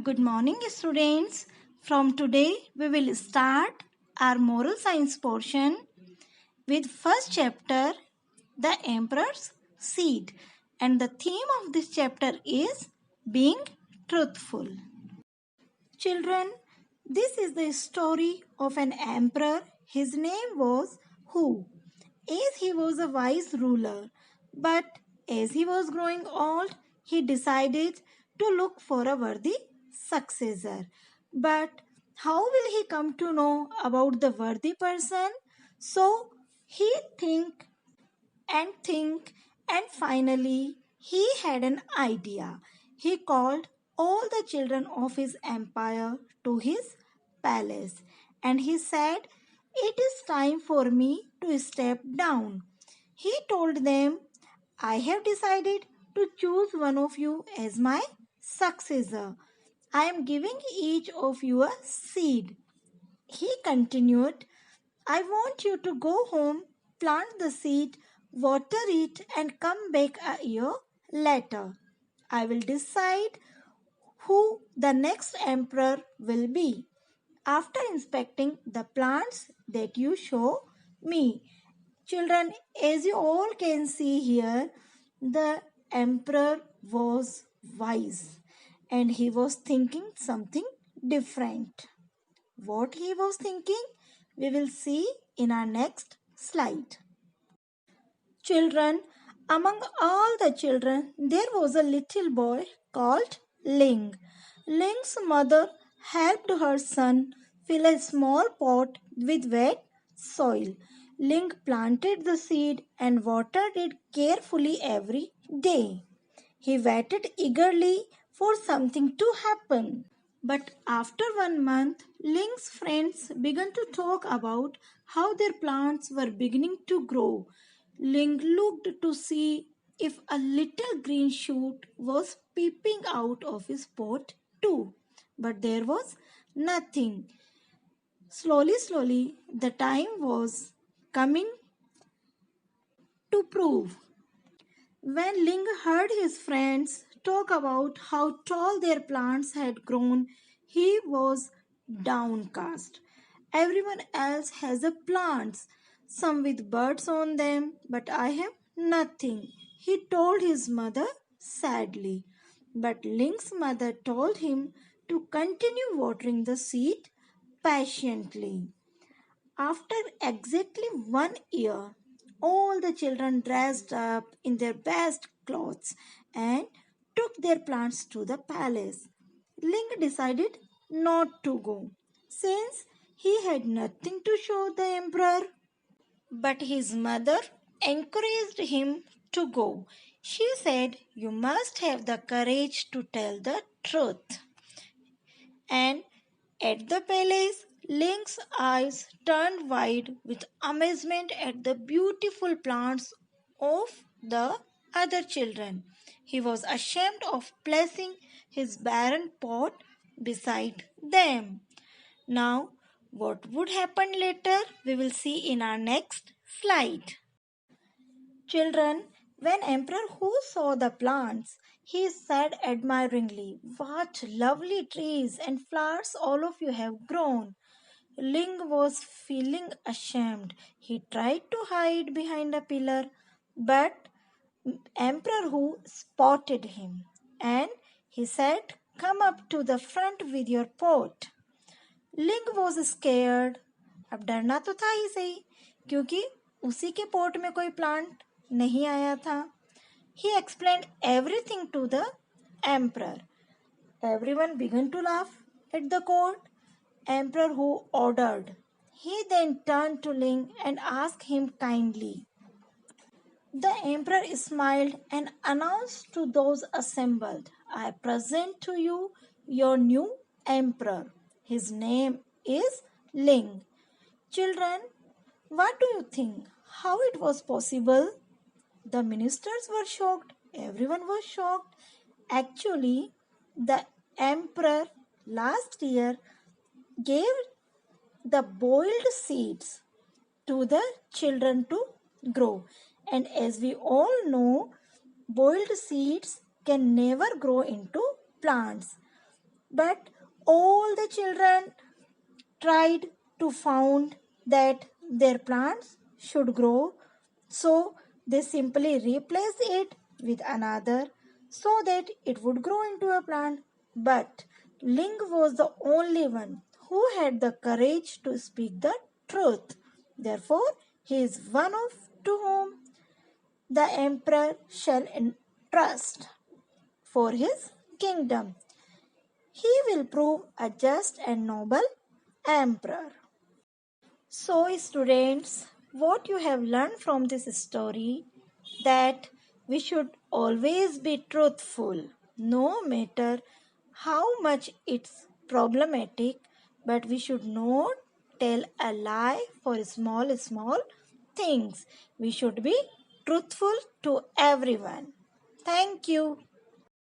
Good morning, students. From today, we will start our moral science portion with first chapter, The Emperor's Seed. And the theme of this chapter is being truthful. Children, this is the story of an emperor. His name was Hu. As he was a wise ruler, but as he was growing old, he decided to look for a worthy successor. But how will he come to know about the worthy person? So he think and finally he had an idea. He called all the children of his empire to his palace and he said, "It is time for me to step down." He told them, "I have decided to choose one of you as my successor. I am giving each of you a seed." He continued, "I want you to go home, plant the seed, water it, and come back a year later. I will decide who the next emperor will be after inspecting the plants that you show me." Children, as you all can see here, the emperor was wise and he was thinking something different. What he was thinking, we will see in our next slide. Children, among all the children, there was a little boy called Ling. Ling's mother helped her son fill a small pot with wet soil. Ling planted the seed and watered it carefully every day. He waited eagerly for something to happen. But after 1 month, Ling's friends began to talk about how their plants were beginning to grow. Ling looked to see if a little green shoot was peeping out of his pot too. But there was nothing. Slowly, the time was coming to prove. When Ling heard his friends talk about how tall their plants had grown, he was downcast. "Everyone else has a plants, some with birds on them, but I have nothing," he told his mother sadly. But Ling's mother told him to continue watering the seed patiently. After exactly 1 year, all the children dressed up in their best clothes and took their plants to the palace. Ling decided not to go since he had nothing to show the emperor. But his mother encouraged him to go. She said, "You must have the courage to tell the truth." And at the palace, Ling's eyes turned wide with amazement at the beautiful plants of the other children. He was ashamed of placing his barren pot beside them. Now, what would happen later, we will see in our next slide. Children, when Emperor Hu saw the plants, he said admiringly, "What lovely trees and flowers all of you have grown." Ling was feeling ashamed. He tried to hide behind a pillar, but Emperor Hu spotted him and he said, "Come up to the front with your pot." लिंग was scared. अब डरना तो था ही सही, क्योंकि उसी के port में कोई प्लांट नहीं आया था। He explained everything to the emperor. Everyone began to laugh at the court. Emperor who ordered. He then turn to Ling and ask him kindly. The emperor smiled and announced to those assembled, "I present to you your new emperor. His name is Ling." Children, what do you think? How it was possible? The ministers were shocked. Everyone was shocked. Actually, the emperor last year gave the boiled seeds to the children to grow. And as we all know, boiled seeds can never grow into plants. But all the children tried to found that their plants should grow, so they simply replaced it with another so that it would grow into a plant. But Ling was the only one who had the courage to speak the truth. Therefore, he is one of to whom the emperor shall entrust for his kingdom. He will prove a just and noble emperor. So, students, what you have learned from this story that we should always be truthful, no matter how much it's problematic, but we should not tell a lie for small things. We should be truthful to everyone. Thank you.